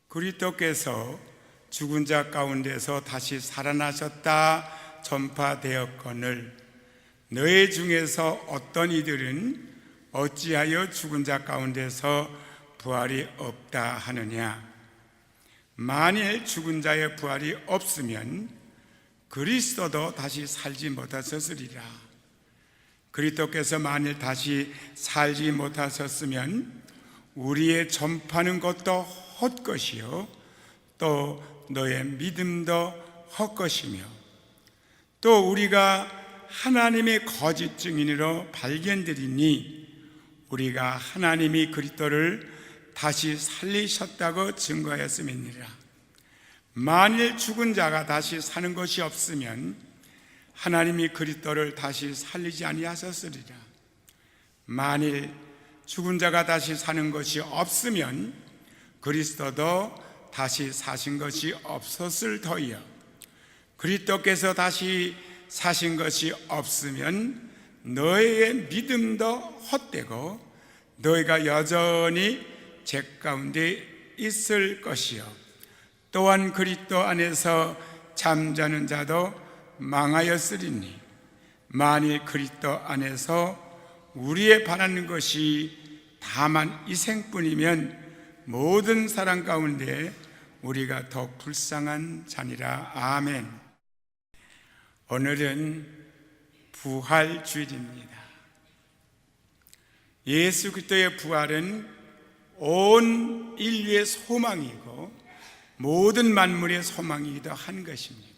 그리스도께서 죽은 자 가운데서 다시 살아나셨다 전파되었거늘 너희 중에서 어떤 이들은 어찌하여 죽은 자 가운데서 부활이 없다 하느냐. 만일 죽은 자의 부활이 없으면 그리스도도 다시 살지 못하셨으리라. 그리스도께서 만일 다시 살지 못하셨으면 우리의 전파하는 것도 헛것이요 또 너의 믿음도 헛것이며 또 우리가 하나님의 거짓 증인으로 발견되리니 우리가 하나님이 그리스도를 다시 살리셨다고 증거하였음이니라. 만일 죽은 자가 다시 사는 것이 없으면 하나님이 그리스도를 다시 살리지 아니하셨으리라. 만일 죽은 자가 다시 사는 것이 없으면 그리스도도 다시 사신 것이 없었을 터이요 그리스도께서 다시 사신 것이 없으면 너희의 믿음도 헛되고 너희가 여전히 죄 가운데 있을 것이요 또한 그리스도 안에서 잠자는 자도 망하였으리니 만일 그리스도 안에서 우리의 바라는 것이 다만 이 생뿐이면 모든 사람 가운데 우리가 더 불쌍한 자니라. 아멘. 오늘은 부활주일입니다. 예수 그리스도의 부활은 온 인류의 소망이고 모든 만물의 소망이기도 한 것입니다.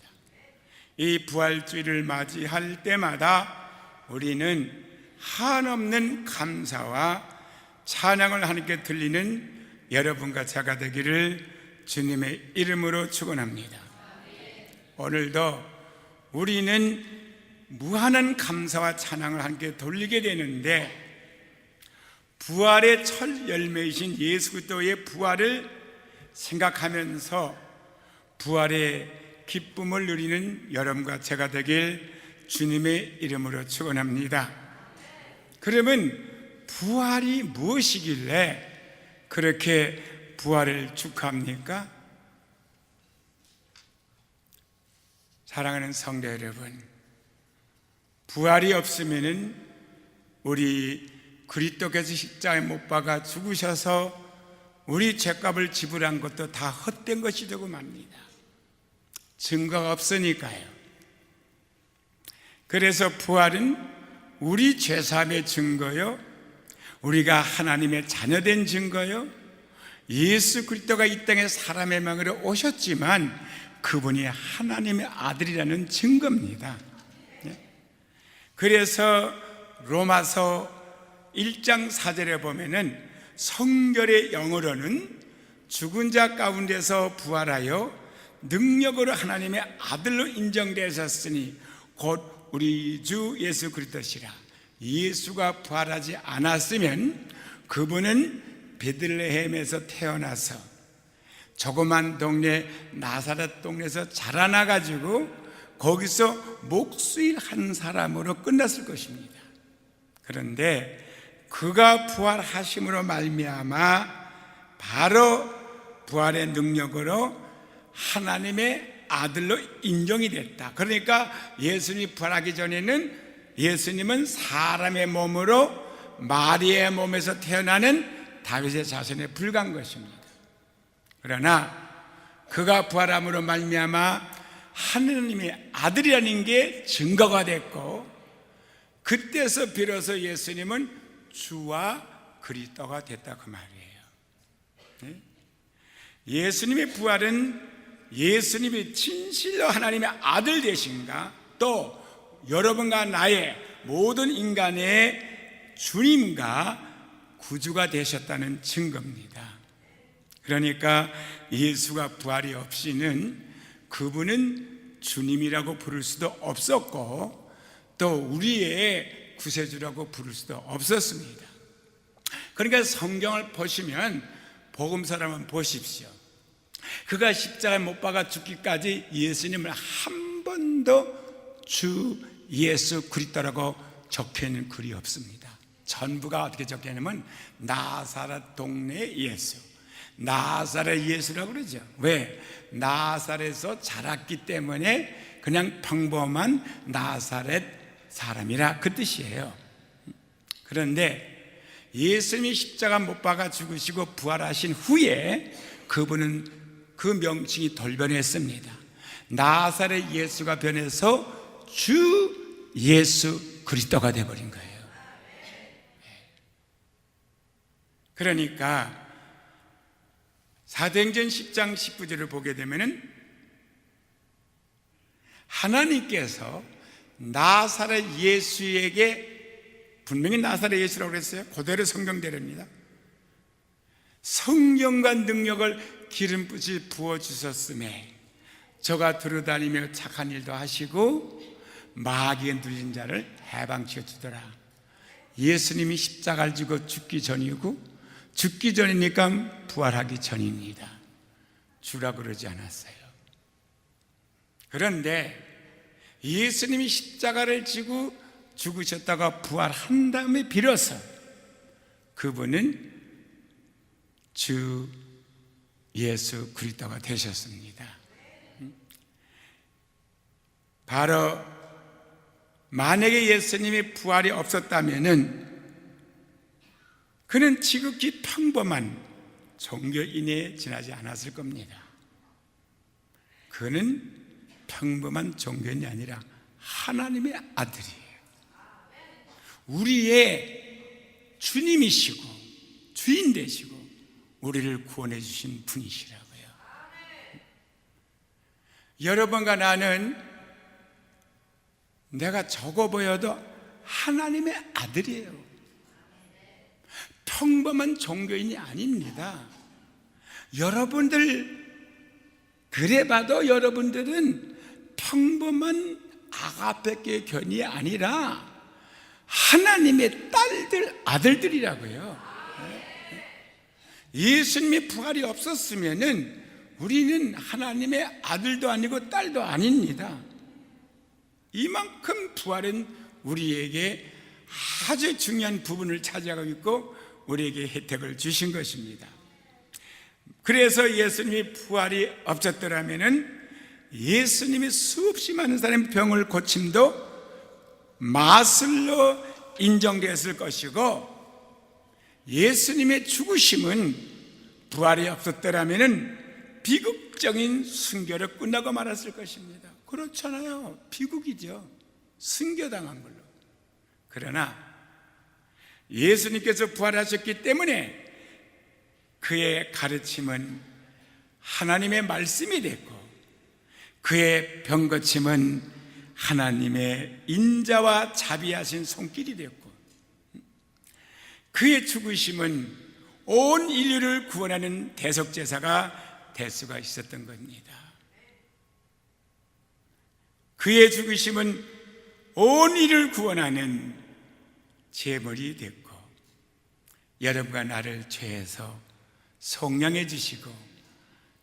이 부활주일을 맞이할 때마다 우리는 한없는 감사와 찬양을 하나님께 드리는 여러분과 제가 되기를 주님의 이름으로 축원합니다. 오늘도 우리는 무한한 감사와 찬양을 함께 돌리게 되는데 부활의 첫 열매이신 예수 그리스도의 부활을 생각하면서 부활의 기쁨을 누리는 여러분과 제가 되길 주님의 이름으로 축원합니다. 그러면 부활이 무엇이길래 그렇게 부활을 축하합니까? 사랑하는 성도 여러분, 부활이 없으면은 우리 그리스도께서 십자가에 못 박아 죽으셔서 우리 죄값을 지불한 것도 다 헛된 것이 되고 맙니다. 증거가 없으니까요. 그래서 부활은 우리 죄사함의 증거요, 우리가 하나님의 자녀된 증거요, 예수 그리스도가 이 땅에 사람의 명으로 오셨지만 그분이 하나님의 아들이라는 증거입니다. 그래서 로마서 1장 4절에 보면은 성결의 영어로는 죽은 자 가운데서 부활하여 능력으로 하나님의 아들로 인정되셨으니 곧 우리 주 예수 그리스도시라. 예수가 부활하지 않았으면 그분은 베들레헴에서 태어나서 조그만 동네 나사렛 동네에서 자라나가지고 거기서 목수일 한 사람으로 끝났을 것입니다. 그런데 그가 부활하심으로 말미암아 바로 부활의 능력으로 하나님의 아들로 인정이 됐다. 그러니까 예수님이 부활하기 전에는 예수님은 사람의 몸으로 마리아의 몸에서 태어나는 다윗의 자손에 불과한 것입니다. 그러나 그가 부활함으로 말미암아 하느님의 아들이라는 게 증거가 됐고 그때서 비로소 예수님은 주와 그리스도가 됐다 그 말이에요. 예수님의 부활은 예수님이 진실로 하나님의 아들 되신가 또 여러분과 나의 모든 인간의 주님과 구주가 되셨다는 증거입니다. 그러니까 예수가 부활이 없이는 그분은 주님이라고 부를 수도 없었고 또 우리의 구세주라고 부를 수도 없었습니다. 그러니까 성경을 보시면 복음서를 한번 보십시오. 그가 십자가에 못 박아 죽기까지 예수님을 한 번도 주 예수 그리스도라고 적혀있는 글이 없습니다. 전부가 어떻게 적혀있냐면 나사렛 동네 예수. 나사렛 예수라고 그러죠. 왜? 나사렛에서 자랐기 때문에 그냥 평범한 나사렛 사람이라 그 뜻이에요. 그런데 예수님이 십자가 못 박아 죽으시고 부활하신 후에 그분은 그 명칭이 돌변했습니다. 나사렛 예수가 변해서 주 예수 그리스도가 되어버린 거예요. 그러니까 사도행전 10장 19절을 보게 되면은 하나님께서 나사렛 예수에게, 분명히 나사렛 예수라고 그랬어요. 그대로 성경대로입니다. 성령과 능력을 기름붓이 부어주셨음에 저가 두루다니며 착한 일도 하시고 마귀에 눌린 자를 해방시켜 주더라. 예수님이 십자가를 지고 죽기 전이고 죽기 전이니까 부활하기 전입니다. 주라 그러지 않았어요. 그런데 예수님이 십자가를 지고 죽으셨다가 부활한 다음에 비로소 그분은 주 예수 그리스도가 되셨습니다. 바로 만약에 예수님이 부활이 없었다면은 그는 지극히 평범한 종교인에 지나지 않았을 겁니다. 그는 평범한 종교인이 아니라 하나님의 아들이에요. 우리의 주님이시고 주인 되시고 우리를 구원해 주신 분이시라고요. 여러분과 나는 내가 적어 보여도 하나님의 아들이에요. 평범한 종교인이 아닙니다. 여러분들 그래 봐도 여러분들은 평범한 아가페교의 견이 아니라 하나님의 딸들, 아들들이라고요. 예수님의 부활이 없었으면은 우리는 하나님의 아들도 아니고 딸도 아닙니다. 이만큼 부활은 우리에게 아주 중요한 부분을 차지하고 있고 우리에게 혜택을 주신 것입니다. 그래서 예수님이 부활이 없었더라면은 예수님이 수없이 많은 사람의 병을 고침도 마술로 인정되었을 것이고, 예수님의 죽으심은 부활이 없었더라면은 비극적인 순교로 끝나고 말았을 것입니다. 그렇잖아요. 비극이죠. 순교당한 걸로. 그러나 예수님께서 부활하셨기 때문에 그의 가르침은 하나님의 말씀이 됐고, 그의 병고침은 하나님의 인자와 자비하신 손길이 됐고, 그의 죽으심은 온 인류를 구원하는 대속제사가 될 수가 있었던 겁니다. 그의 죽으심은 온 인류를 구원하는 제물이 됐고, 여러분과 나를 죄에서 속량해 주시고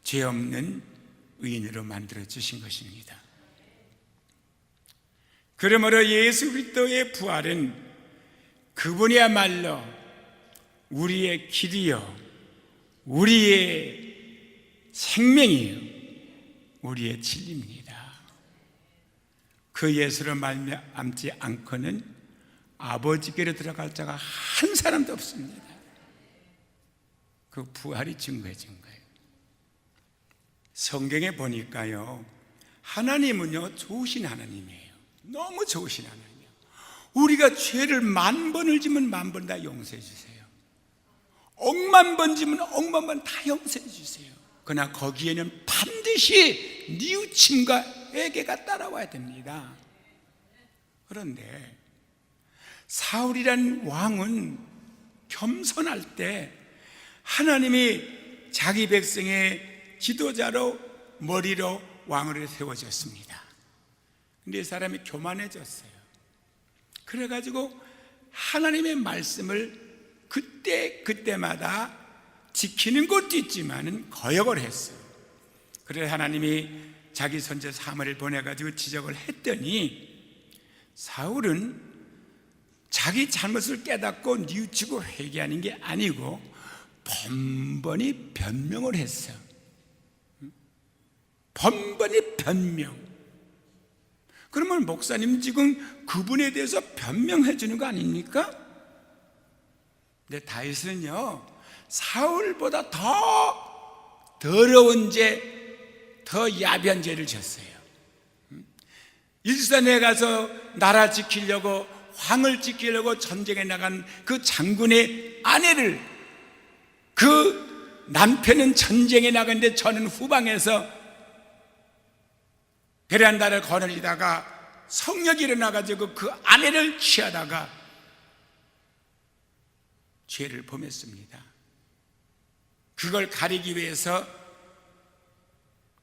죄 없는 의인으로 만들어 주신 것입니다. 그러므로 예수 그리스도의 부활은 그분이야말로 우리의 길이요, 우리의 생명이요, 우리의 진리입니다. 그 예수를 말미암지 않고는 아버지께로 들어갈 자가 한 사람도 없습니다. 그 부활이 증거해 준 거예요. 성경에 보니까요, 하나님은요 좋으신 하나님이에요. 너무 좋으신 하나님이에요. 우리가 죄를 10,000번을 지면 10,000번 다 용서해 주세요. 억만 번 지면 억만 번 다 용서해 주세요. 그러나 거기에는 반드시 뉘우침과 회개가 따라와야 됩니다. 그런데 사울이란 왕은 겸손할 때 하나님이 자기 백성의 지도자로 머리로 왕으로 세워졌습니다. 근데 이 사람이 교만해졌어요. 그래가지고 하나님의 말씀을 그때마다 지키는 것도 있지만은 거역을 했어요. 그래서 하나님이 자기 선지 사무엘을 보내가지고 지적을 했더니, 사울은 자기 잘못을 깨닫고 뉘우치고 회개하는 게 아니고 번번이 변명을 했어요. 번번이 변명. 그러면 목사님 지금 그분에 대해서 변명해 주는 거 아닙니까? 근데 다윗은요, 사울보다 더 더러운 죄, 더 야비한 죄를 졌어요. 일선에 가서 나라 지키려고, 황을 지키려고 전쟁에 나간 그 장군의 아내를, 그 남편은 전쟁에 나갔는데 저는 후방에서 베란다를 거느리다가 성령이 일어나가지고 그 아내를 취하다가 죄를 범했습니다. 그걸 가리기 위해서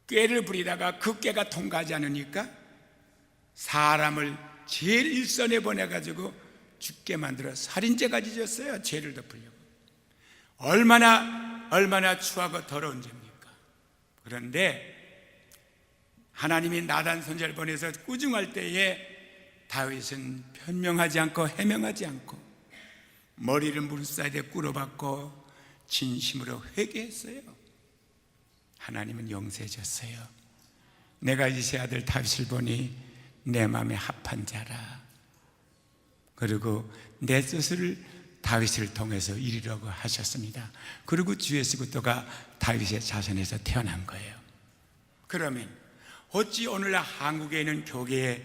꾀를 부리다가 그 꾀가 통과하지 않으니까 사람을 제일 일선에 보내가지고 죽게 만들어 살인죄까지 졌어요. 죄를 덮으려고. 얼마나 추하고 더러운 죄입니까? 그런데 하나님이 나단 선지자를 보내서 꾸중할 때에 다윗은 변명하지 않고 해명하지 않고 머리를 물사이에 꿇어박고 진심으로 회개했어요. 하나님은 용서해 줬어요. 내가 이세 아들 다윗을 보니 내 마음에 합한 자라. 그리고 내 뜻을 다윗을 통해서 이루려고 하셨습니다. 그리고 주 예수 그리스도가 다윗의 자손에서 태어난 거예요. 그러면 어찌 오늘날 한국에 있는 교회에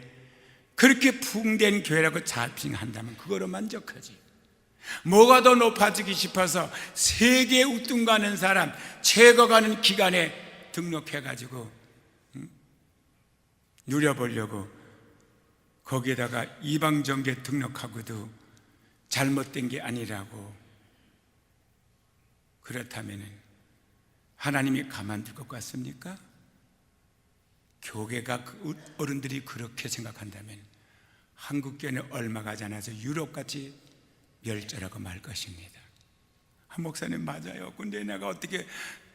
그렇게 풍된 교회라고 자칭한다면 그거로 만족하지? 뭐가 더 높아지기 싶어서 세계 우뚱 가는 사람 최고 가는 기관에 등록해가지고 누려보려고 거기에다가 이방정계 등록하고도 잘못된 게 아니라고. 그렇다면 하나님이 가만둘 것 같습니까? 교회가 어른들이 그렇게 생각한다면 한국교회는 얼마 가지 않아서 유럽같이 멸절하고 말 것입니다. 한 목사님 맞아요. 근데 내가 어떻게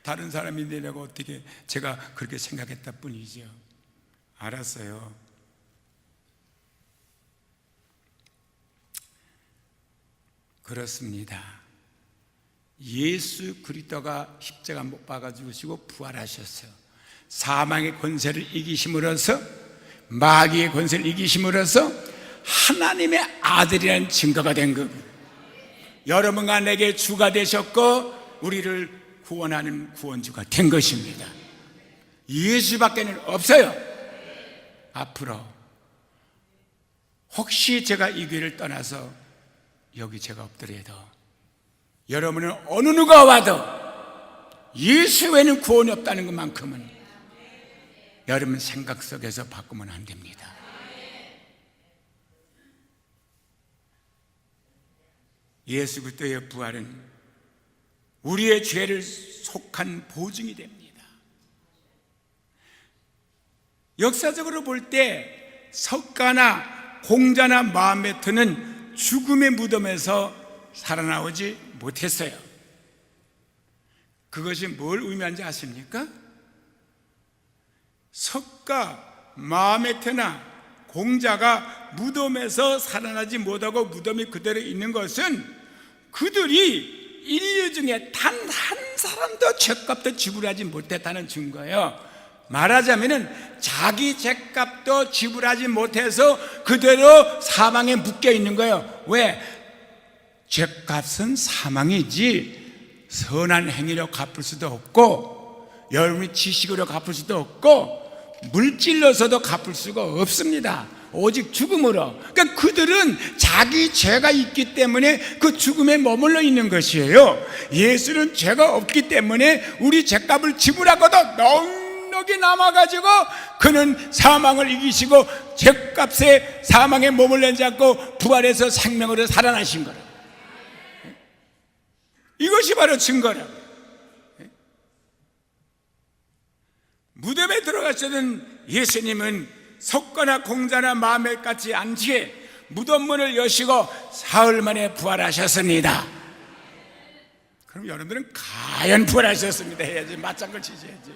다른 사람인데 내가 어떻게 제가 그렇게 생각했다 뿐이죠. 알았어요. 그렇습니다. 예수 그리스도가 십자가 못 박아 죽으시고 부활하셨어요. 사망의 권세를 이기심으로써, 마귀의 권세를 이기심으로써 하나님의 아들이라는 증거가 된 거고, 여러분과 내게 주가 되셨고 우리를 구원하는 구원주가 된 것입니다. 예수밖에는 없어요. 앞으로 혹시 제가 이 교회를 떠나서 여기 제가 없더라도 여러분은 어느 누가 와도 예수 외에는 구원이 없다는 것만큼은 여러분 생각 속에서 바꾸면 안 됩니다. 예수 그리스도의 부활은 우리의 죄를 속한 보증이 됩니다. 역사적으로 볼 때 석가나 공자나 마호메트는 죽음의 무덤에서 살아나오지 못했어요. 그것이 뭘 의미하는지 아십니까? 석가, 마호메트나 공자가 무덤에서 살아나지 못하고 무덤이 그대로 있는 것은 그들이 인류 중에 단 한 사람도 죗값도 지불하지 못했다는 증거예요. 말하자면 자기 죗값도 지불하지 못해서 그대로 사망에 묶여 있는 거예요. 왜? 죗값은 사망이지 선한 행위로 갚을 수도 없고 여러분이 지식으로 갚을 수도 없고 물질로서도 갚을 수가 없습니다. 오직 죽음으로. 그러니까 그들은 자기 죄가 있기 때문에 그 죽음에 머물러 있는 것이에요. 예수는 죄가 없기 때문에 우리 죄값을 지불하고도 넉넉히 남아가지고 그는 사망을 이기시고 죄값에 사망에 머물러지 않고 부활해서 생명으로 살아나신 거라. 이것이 바로 증거라. 무덤에 들어가시던 예수님은 석가나 공자나 마호메트 같이 않게 무덤문을 여시고 사흘 만에 부활하셨습니다. 그럼 여러분들은 과연 부활하셨습니다 해야지, 맞장구를 치셔야지.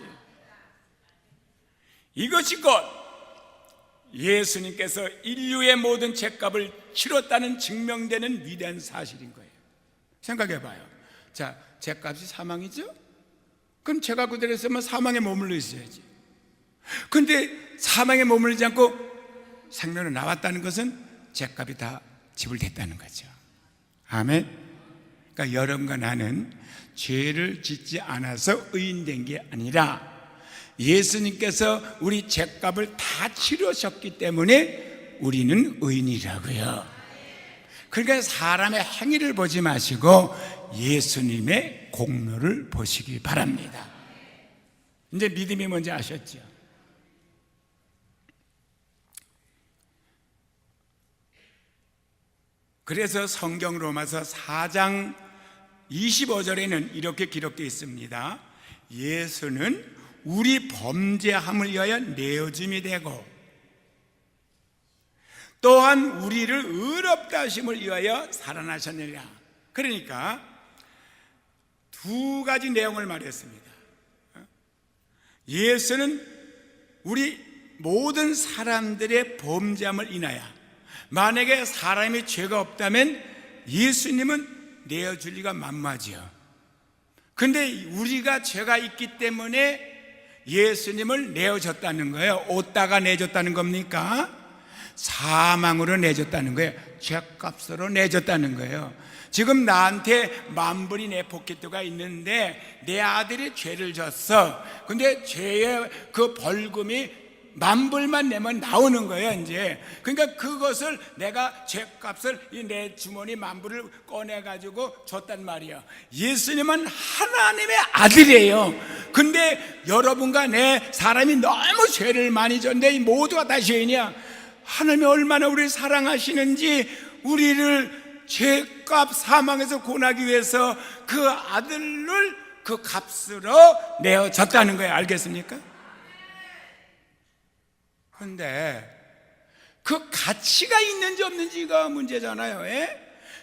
이것이 곧 예수님께서 인류의 모든 죄값을 치렀다는 증명되는 위대한 사실인 거예요. 생각해봐요. 자, 죗값이 사망이죠? 그럼 죄가 그대로 있으면 사망에 머물러 있어야지. 근데 사망에 머물지 않고 생명으로 나왔다는 것은 죗값이 다 지불됐다는 거죠. 아멘. 그러니까 여러분과 나는 죄를 짓지 않아서 의인된 게 아니라 예수님께서 우리 죗값을 다 치르셨기 때문에 우리는 의인이라고요. 그러니까 사람의 행위를 보지 마시고 예수님의 공로를 보시기 바랍니다. 이제 믿음이 뭔지 아셨죠? 그래서 성경 로마서 4장 25절에는 이렇게 기록되어 있습니다. 예수는 우리 범죄함을 위하여 내어짐이 되고 또한 우리를 의롭다 하심을 위하여 살아나셨느니라. 그러니까 두 가지 내용을 말했습니다. 예수는 우리 모든 사람들의 범죄함을 인하여, 만약에 사람이 죄가 없다면 예수님은 내어줄 리가 만무하지요. 근데 우리가 죄가 있기 때문에 예수님을 내어줬다는 거예요. 어디다가 내줬다는 겁니까? 사망으로 내줬다는 거예요. 죄값으로 내줬다는 거예요. 지금 나한테 만불이 내 포켓도가 있는데 내 아들이 죄를 졌어. 근데 죄의 그 벌금이 만불만 내면 나오는 거예요, 이제. 그러니까 그것을 내가 죄값을 이 내 주머니 만불을 꺼내가지고 줬단 말이에요. 예수님은 하나님의 아들이에요. 근데 여러분과 내 사람이 너무 죄를 많이 졌는데 모두가 다 죄인이야. 하나님이 얼마나 우리를 사랑하시는지 우리를 죄값 사망에서 구원하기 위해서 그 아들을 그 값으로 내어줬다는 거예요. 알겠습니까? 그런데 그 가치가 있는지 없는지가 문제잖아요.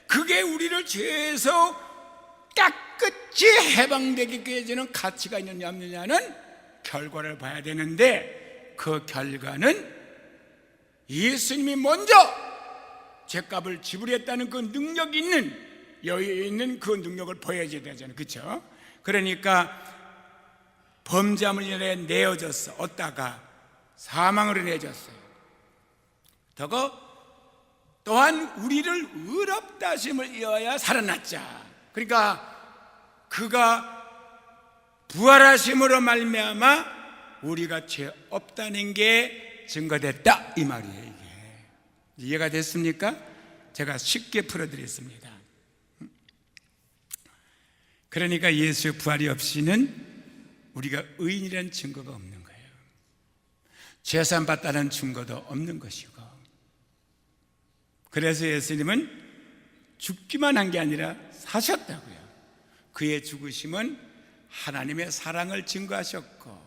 그게 우리를 죄에서 깨끗이 해방되게 해주는 가치가 있느냐 없느냐는 결과를 봐야 되는데, 그 결과는 예수님이 먼저 죄값을 지불했다는 그 능력 있는, 여유 있는 그 능력을 보여줘야 되잖아요. 그렇죠? 그러니까 범죄함을 인해 내어졌어. 어디다가? 사망으로 내줬어요. 또한 우리를 의롭다 하심을 위하여 살아났자. 그러니까 그가 부활하심으로 말미암아 우리가 죄 없다는 게 증거됐다, 이 말이에요. 이게 이해가 됐습니까? 제가 쉽게 풀어드렸습니다. 그러니까 예수의 부활이 없이는 우리가 의인이라는 증거가 없는 거예요. 죄산 받다는 증거도 없는 것이고, 그래서 예수님은 죽기만 한 게 아니라 사셨다고요. 그의 죽으심은 하나님의 사랑을 증거하셨고,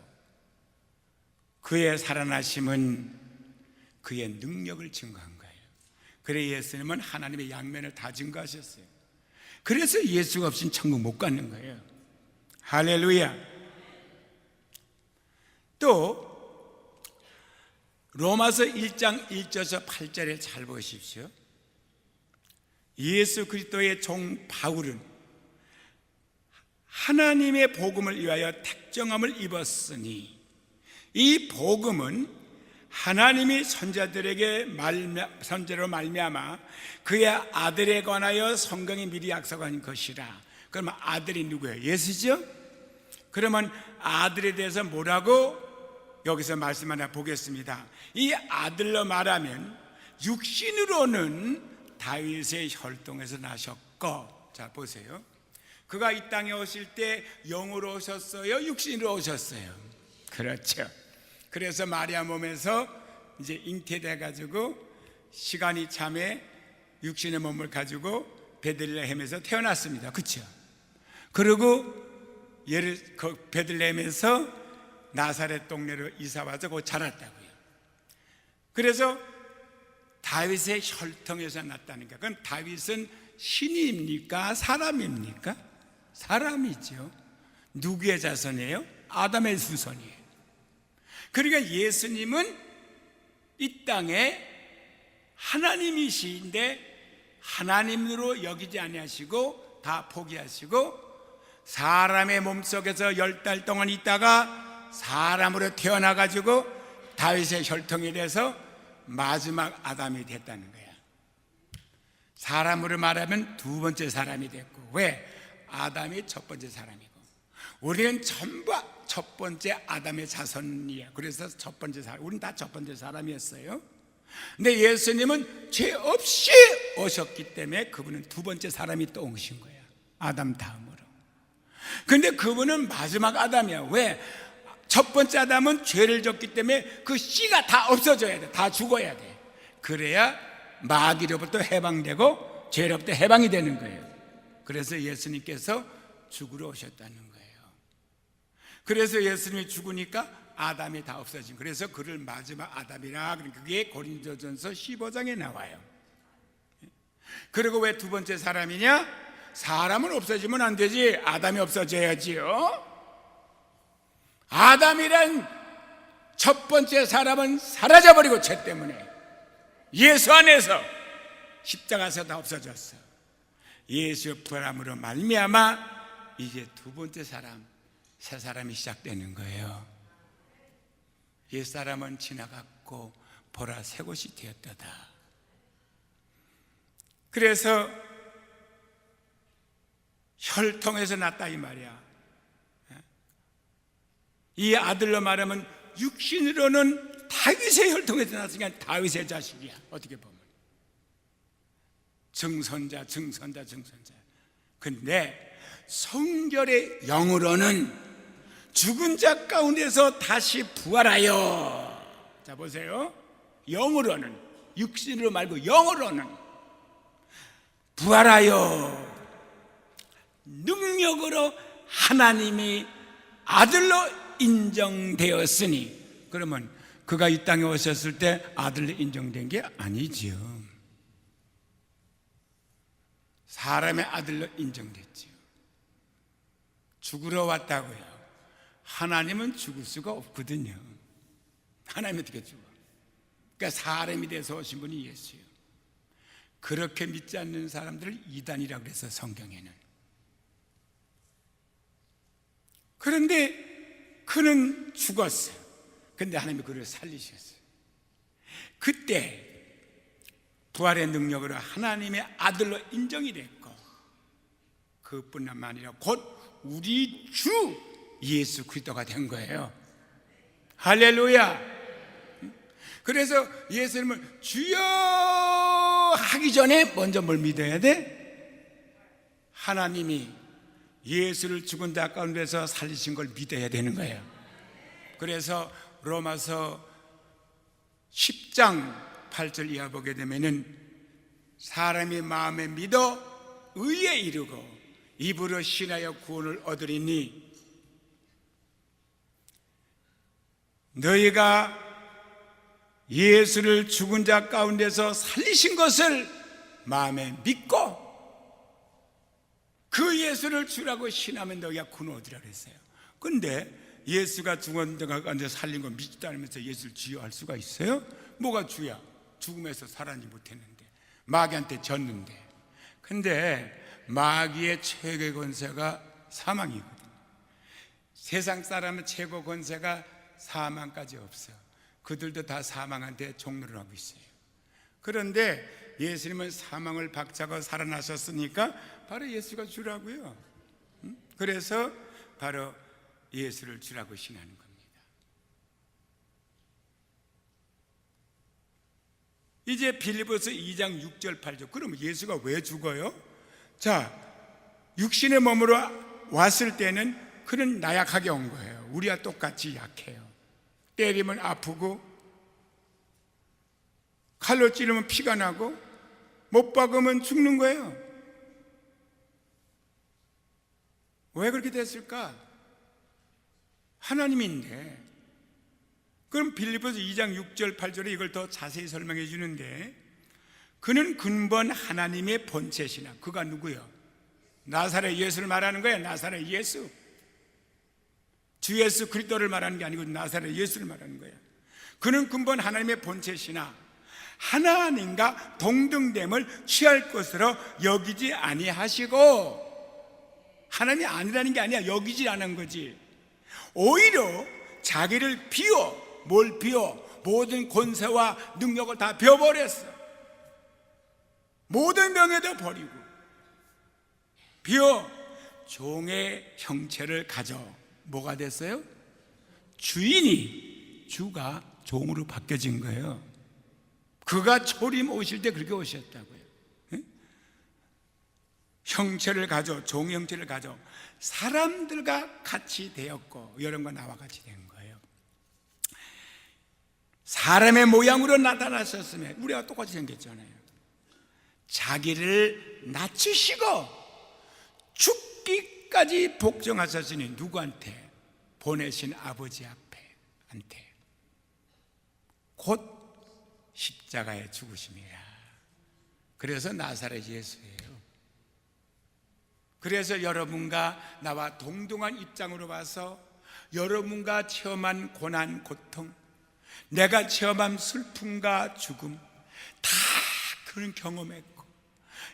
그의 살아나심은 그의 능력을 증거한 거예요. 그래서 예수님은 하나님의 양면을 다 증거하셨어요. 그래서 예수가 없이는 천국 못 가는 거예요. 할렐루야. 또 로마서 1장 1절에서 8절에 잘 보십시오. 예수 그리스도의 종 바울은 하나님의 복음을 위하여 택정함을 입었으니, 이 복음은 하나님이 선자들에게 선제로 말미암아 그의 아들에 관하여 성경이 미리 약속한 것이라. 그러면 아들이 누구예요? 예수죠? 그러면 아들에 대해서 뭐라고 여기서 말씀 하나 보겠습니다. 이 아들로 말하면 육신으로는 다윗의 혈통에서 나셨고, 자 보세요. 그가 이 땅에 오실 때 영으로 오셨어요? 육신으로 오셨어요? 그렇죠. 그래서 마리아 몸에서 이제 잉태돼 가지고 시간이 참에 육신의 몸을 가지고 베들레헴에서 태어났습니다. 그렇죠? 그리고 베들레헴에서 나사렛 동네로 이사 와서 곧 자랐다고요. 그래서 다윗의 혈통에서 났다는 게, 그럼 다윗은 신입니까? 사람입니까? 사람이죠. 누구의 자손이에요? 아담의 후손이에요. 그러니까 예수님은 이 땅에 하나님이신데 하나님으로 여기지 아니하시고 다 포기하시고 사람의 몸속에서 10달 동안 있다가 사람으로 태어나가지고 다윗의 혈통이 돼서 마지막 아담이 됐다는 거야. 사람으로 말하면 두 번째 사람이 됐고, 왜? 아담이 첫 번째 사람이고, 우리는 전부 첫 번째 아담의 자손이야. 그래서 첫 번째 사람, 우리는 다 첫 번째 사람이었어요. 근데 예수님은 죄 없이 오셨기 때문에 그분은 두 번째 사람이 또 오신 거야, 아담 다음으로. 근데 그분은 마지막 아담이야. 왜? 첫 번째 아담은 죄를 졌기 때문에 그 씨가 다 없어져야 돼, 다 죽어야 돼. 그래야 마귀로부터 해방되고 죄로부터 해방이 되는 거예요. 그래서 예수님께서 죽으러 오셨다는 거예요. 그래서 예수님이 죽으니까 아담이 다 없어진, 그래서 그를 마지막 아담이라, 그게 고린도전서 15장에 나와요. 그리고 왜 두 번째 사람이냐? 사람은 없어지면 안 되지, 아담이 없어져야지요. 아담이란 첫 번째 사람은 사라져버리고, 죄 때문에 예수 안에서 십자가에서 다 없어졌어. 예수의 부활함으로 말미암아 이제 두 번째 사람, 새 사람이 시작되는 거예요. 옛 사람은 지나갔고 보라 새 곳이 되었도다. 그래서 혈통에서 났다 이 말이야. 이 아들로 말하면 육신으로는 다윗의 혈통에서 났으니까 다윗의 자식이야. 어떻게 보면 증손자. 근데 성결의 영으로는 죽은 자 가운데서 다시 부활하여, 자 보세요, 영으로는, 육신으로 말고 영으로는 부활하여 능력으로 하나님이 아들로 인정되었으니, 그러면 그가 이 땅에 오셨을 때 아들로 인정된 게 아니지요. 사람의 아들로 인정됐지요. 죽으러 왔다고요. 하나님은 죽을 수가 없거든요. 하나님은 어떻게 죽어? 그러니까 사람이 돼서 오신 분이 예수예요. 그렇게 믿지 않는 사람들을 이단이라고 해서 성경에는. 그런데 그는 죽었어요. 그런데 하나님이 그를 살리셨어요. 그때 부활의 능력으로 하나님의 아들로 인정이 됐고, 그뿐만 아니라 곧 우리 주 예수 그리스도가 된 거예요. 할렐루야. 그래서 예수님을 주여 하기 전에 먼저 뭘 믿어야 돼? 하나님이 예수를 죽은 자 가운데서 살리신 걸 믿어야 되는 거예요. 그래서 로마서 10장 8절 이하 보게 되면은 사람이 마음에 믿어 의에 이르고 입으로 신하여 구원을 얻으리니 너희가 예수를 죽은 자 가운데서 살리신 것을 마음에 믿고 그 예수를 주라고 신하면 너희가 구원 얻으라 그랬어요. 근데 예수가 죽은 자 가운데서 살린 거 믿지도 않으면서 예수를 주여 할 수가 있어요? 뭐가 주야? 죽음에서 살아나지 못했는데, 마귀한테 졌는데. 근데 마귀의 최고의 권세가 사망이거든요. 세상 사람은 최고 권세가 사망까지 없어요. 그들도 다 사망한테 종로를 하고 있어요. 그런데 예수님은 사망을 박차고 살아나셨으니까 바로 예수가 주라고요. 그래서 바로 예수를 주라고 신하는 겁니다. 이제 빌립보서 2장 6절 8절. 그럼 예수가 왜 죽어요? 자, 육신의 몸으로 왔을 때는 그는 나약하게 온 거예요. 우리와 똑같이 약해요. 때리면 아프고, 칼로 찌르면 피가 나고, 못 박으면 죽는 거예요. 왜 그렇게 됐을까? 하나님인데. 그럼 빌립보서 2장 6절 8절에 이걸 더 자세히 설명해 주는데, 그는 근본 하나님의 본체시나. 그가 누구요? 나사렛 예수를 말하는 거예요. 나사렛 예수. 주 예수 그리스도를 말하는 게 아니고 나사렛 예수를 말하는 거예요. 그는 근본 하나님의 본체시나 하나님과 동등됨을 취할 것으로 여기지 아니하시고 하나님이 아니라는 게 아니야. 여기질 않은 거지. 오히려 자기를 비워. 뭘 비워? 모든 권세와 능력을 다 비워버렸어. 모든 명예도 버리고 비워 종의 형체를 가져 뭐가 됐어요? 주가 종으로 바뀌어진 거예요. 그가 초림 오실 때 그렇게 오셨다고요. 형체를 가져, 종의 형체를 가져 사람들과 같이 되었고 여러분과 나와 같이 된 거예요. 사람의 모양으로 나타나셨으면 우리가 똑같이 생겼잖아요. 자기를 낮추시고 죽기까지 복종하셨으니 누구한테? 보내신 아버지 한테 곧 십자가에 죽으심이라. 그래서 나사렛 예수예요. 그래서 여러분과 나와 동등한 입장으로 봐서 여러분과 체험한 고난, 고통, 내가 체험한 슬픔과 죽음 다 그는 경험했고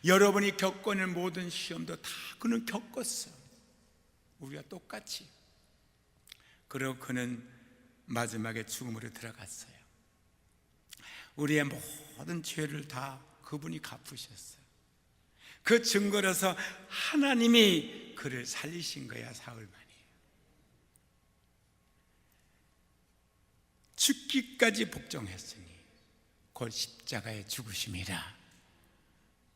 여러분이 겪어낸 모든 시험도 다 그는 겪었어. 우리가 똑같이. 그리고 그는 마지막에 죽음으로 들어갔어요. 우리의 모든 죄를 다 그분이 갚으셨어요. 그 증거로서 하나님이 그를 살리신 거야. 사흘 만에 죽기까지 복종했으니 곧 십자가에 죽으심이라.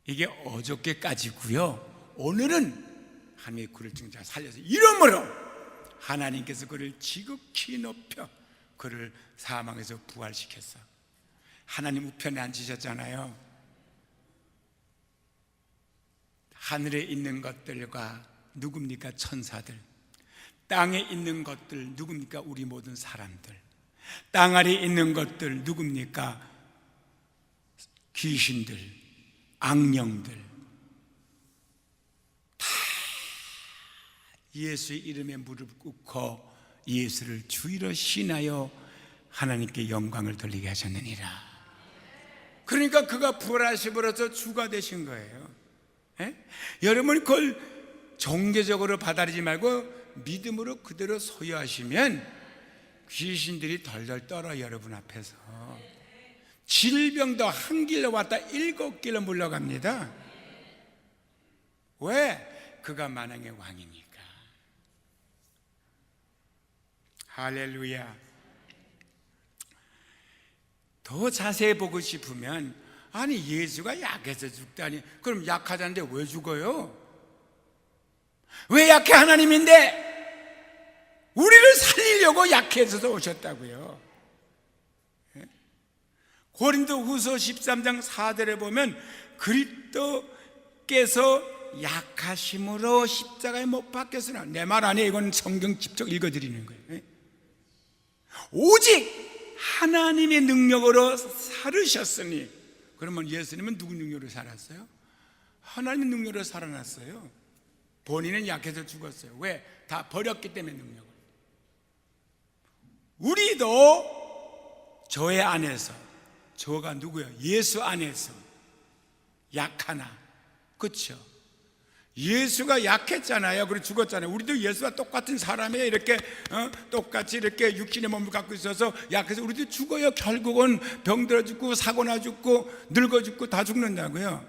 이게 어저께까지고요. 오늘은 하나님이 그를 진짜 살려서 이름으로 하나님께서 그를 지극히 높여 그를 사망에서 부활시켰어. 하나님 우편에 앉으셨잖아요. 하늘에 있는 것들과 누굽니까? 천사들. 땅에 있는 것들 누굽니까? 우리 모든 사람들. 땅 아래 있는 것들 누굽니까? 귀신들, 악령들. 다 예수의 이름에 무릎 꿇고 예수를 주의로 신하여 하나님께 영광을 돌리게 하셨느니라. 그러니까 그가 부활하심으로써 주가 되신 거예요. 여러분 그걸 종교적으로 받아들이지 말고 믿음으로 그대로 소유하시면 귀신들이 덜덜 떨어. 여러분 앞에서 질병도 한 길로 왔다 7길로 물러갑니다. 왜? 그가 만왕의 왕이니까. 할렐루야. 더 자세히 보고 싶으면 아니 예수가 약해서 죽다니 그럼 약하다는데 왜 죽어요? 왜 약해? 하나님인데 우리를 살리려고 약해져서 오셨다고요. 고린도후서 13장 4절에 보면 그리스도께서 약하심으로 십자가에 못 박혔으나, 내 말 아니에요. 이건 성경 직접 읽어드리는 거예요. 오직 하나님의 능력으로 살으셨으니. 그러면 예수님은 누구 능력으로 살았어요? 하나님의 능력으로 살아났어요. 본인은 약해서 죽었어요. 왜? 다 버렸기 때문에 능력을. 우리도 저의 안에서, 저가 누구예요? 예수 안에서 약하나, 그렇죠? 예수가 약했잖아요. 그리고 죽었잖아요. 우리도 예수와 똑같은 사람이에요. 이렇게 똑같이 이렇게 육신의 몸을 갖고 있어서 약해서 우리도 죽어요. 결국은 병들어 죽고 사고나 죽고 늙어 죽고 다 죽는다고요.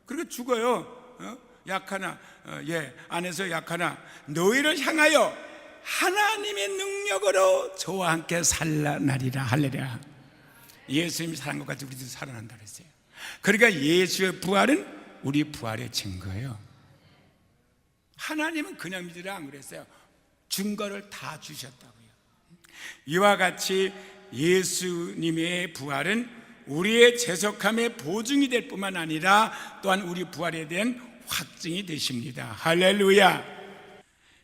그리고 죽어요. 약하나, 안에서 약하나 너희를 향하여 하나님의 능력으로 저와 함께 살아나리라. 할렐루야. 예수님이 살아난 것 같이 우리도 살아난다 그랬어요. 그러니까 예수의 부활은 우리 부활의 증거예요. 하나님은 그냥 믿으라 안 그랬어요. 증거를 다 주셨다고요. 이와 같이 예수님의 부활은 우리의 재석함의 보증이 될 뿐만 아니라 또한 우리 부활에 대한 확증이 되십니다. 할렐루야.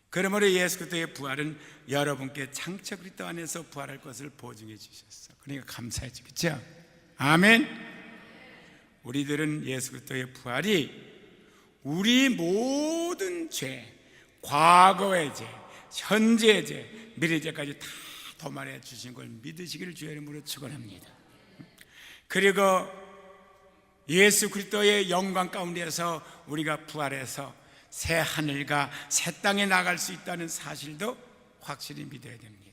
그러므로 예수 그리스도의 부활은 여러분께 장차 그리스도 안에서 부활할 것을 보증해 주셨어. 그러니까 감사하지, 그렇죠? 아멘. 우리들은 예수 그리스도의 부활이 우리 모든 죄, 과거의 죄, 현재의 죄, 미래의 죄까지 다 도말해 주신 걸 믿으시기를 주의 이름으로 축원합니다. 그리고 예수 그리스도의 영광 가운데서 우리가 부활해서 새 하늘과 새 땅에 나갈 수 있다는 사실도 확실히 믿어야 됩니다.